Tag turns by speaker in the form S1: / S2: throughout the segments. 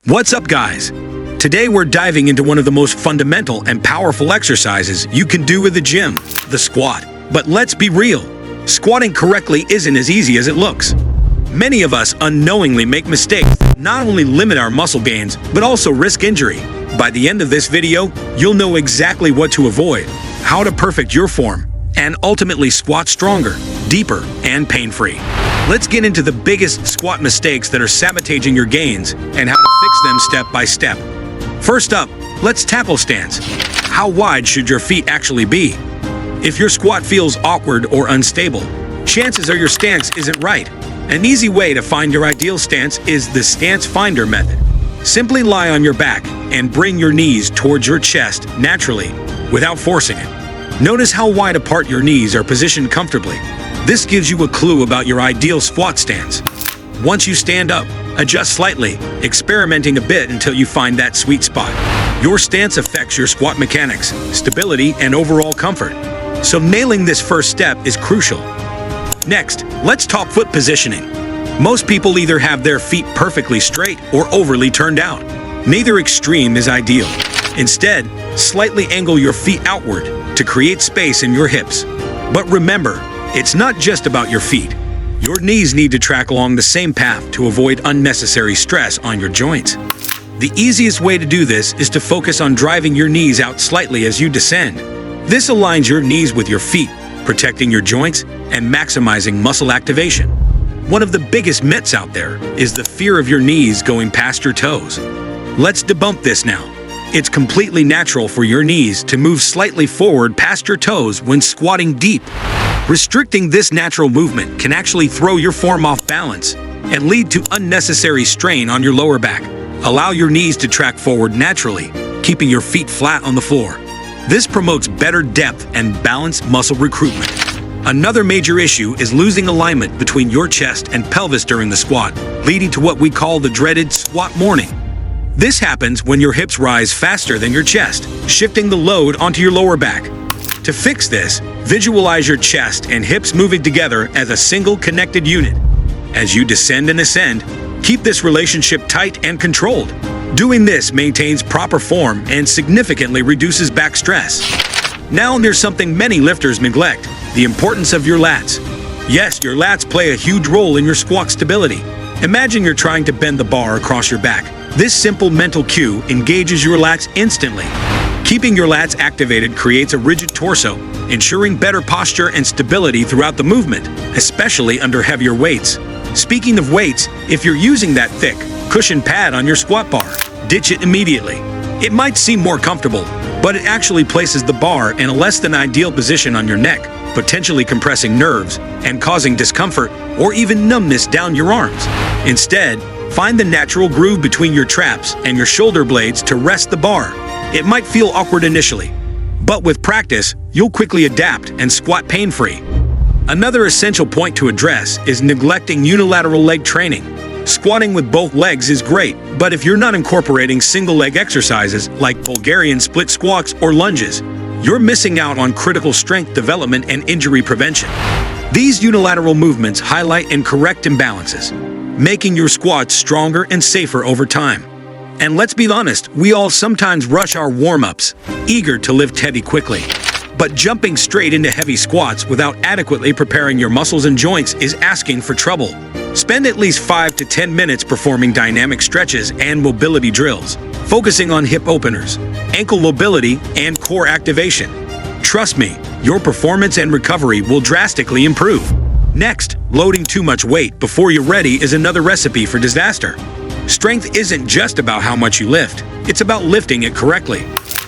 S1: What's up, guys? Today we're diving into one of the most fundamental and powerful exercises you can do with the gym, the squat. But let's be real, squatting correctly isn't as easy as it looks. Many of us unknowingly make mistakes that not only limit our muscle gains, but also risk injury. By the end of this video, you'll know exactly what to avoid, how to perfect your form, and ultimately squat stronger, deeper, and pain-free. Let's get into the biggest squat mistakes that are sabotaging your gains and how to fix them step by step. First up, let's tackle stance. How wide should your feet actually be? If your squat feels awkward or unstable, chances are your stance isn't right. An easy way to find your ideal stance is the stance finder method. Simply lie on your back and bring your knees towards your chest naturally, without forcing it. Notice how wide apart your knees are positioned comfortably. This gives you a clue about your ideal squat stance. Once you stand up, adjust slightly, experimenting a bit until you find that sweet spot. Your stance affects your squat mechanics, stability, and overall comfort. So nailing this first step is crucial. Next, let's talk foot positioning. Most people either have their feet perfectly straight or overly turned out. Neither extreme is ideal. Instead, slightly angle your feet outward to create space in your hips. But remember, it's not just about your feet. Your knees need to track along the same path to avoid unnecessary stress on your joints. The easiest way to do this is to focus on driving your knees out slightly as you descend. This aligns your knees with your feet, protecting your joints and maximizing muscle activation. One of the biggest myths out there is the fear of your knees going past your toes. Let's debunk this now. It's completely natural for your knees to move slightly forward past your toes when squatting deep. Restricting this natural movement can actually throw your form off balance and lead to unnecessary strain on your lower back. Allow your knees to track forward naturally, keeping your feet flat on the floor. This promotes better depth and balanced muscle recruitment. Another major issue is losing alignment between your chest and pelvis during the squat, leading to what we call the dreaded squat morning. This happens when your hips rise faster than your chest, shifting the load onto your lower back. To fix this, visualize your chest and hips moving together as a single connected unit. As you descend and ascend, keep this relationship tight and controlled. Doing this maintains proper form and significantly reduces back stress. Now there's something many lifters neglect, the importance of your lats. Yes, your lats play a huge role in your squat stability. Imagine you're trying to bend the bar across your back. This simple mental cue engages your lats instantly. Keeping your lats activated creates a rigid torso, ensuring better posture and stability throughout the movement, especially under heavier weights. Speaking of weights, if you're using that thick, cushioned pad on your squat bar, ditch it immediately. It might seem more comfortable, but it actually places the bar in a less than ideal position on your neck, potentially compressing nerves and causing discomfort or even numbness down your arms. Instead, find the natural groove between your traps and your shoulder blades to rest the bar. It might feel awkward initially, but with practice, you'll quickly adapt and squat pain-free. Another essential point to address is neglecting unilateral leg training. Squatting with both legs is great, but if you're not incorporating single-leg exercises like Bulgarian split squats or lunges, you're missing out on critical strength development and injury prevention. These unilateral movements highlight and correct imbalances, making your squats stronger and safer over time. And let's be honest, we all sometimes rush our warm-ups, eager to lift heavy quickly. But jumping straight into heavy squats without adequately preparing your muscles and joints is asking for trouble. Spend at least 5 to 10 minutes performing dynamic stretches and mobility drills, focusing on hip openers, ankle mobility, and core activation. Trust me, your performance and recovery will drastically improve. Next, loading too much weight before you're ready is another recipe for disaster. Strength isn't just about how much you lift, it's about lifting it correctly.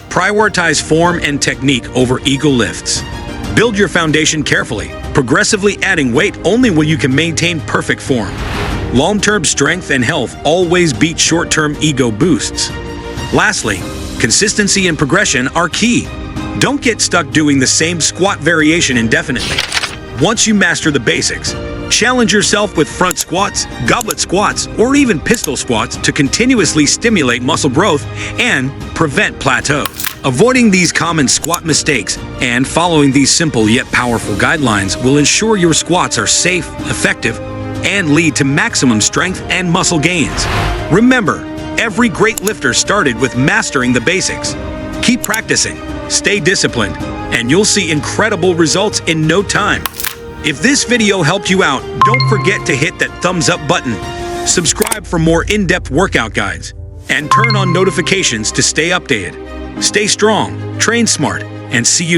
S1: Prioritize form and technique over ego lifts. Build your foundation carefully, progressively adding weight only when you can maintain perfect form. Long-term strength and health always beat short-term ego boosts. Lastly, consistency and progression are key. Don't get stuck doing the same squat variation indefinitely. Once you master the basics, challenge yourself with front squats, goblet squats, or even pistol squats to continuously stimulate muscle growth and prevent plateaus. Avoiding these common squat mistakes and following these simple yet powerful guidelines will ensure your squats are safe, effective, and lead to maximum strength and muscle gains. Remember, Every great lifter started with mastering the basics. Keep practicing, stay disciplined, and you'll see incredible results in no time. If this video helped you out, don't forget to hit that thumbs up button, subscribe for more in-depth workout guides, and turn on notifications to stay updated. Stay strong, train smart, and see you next time.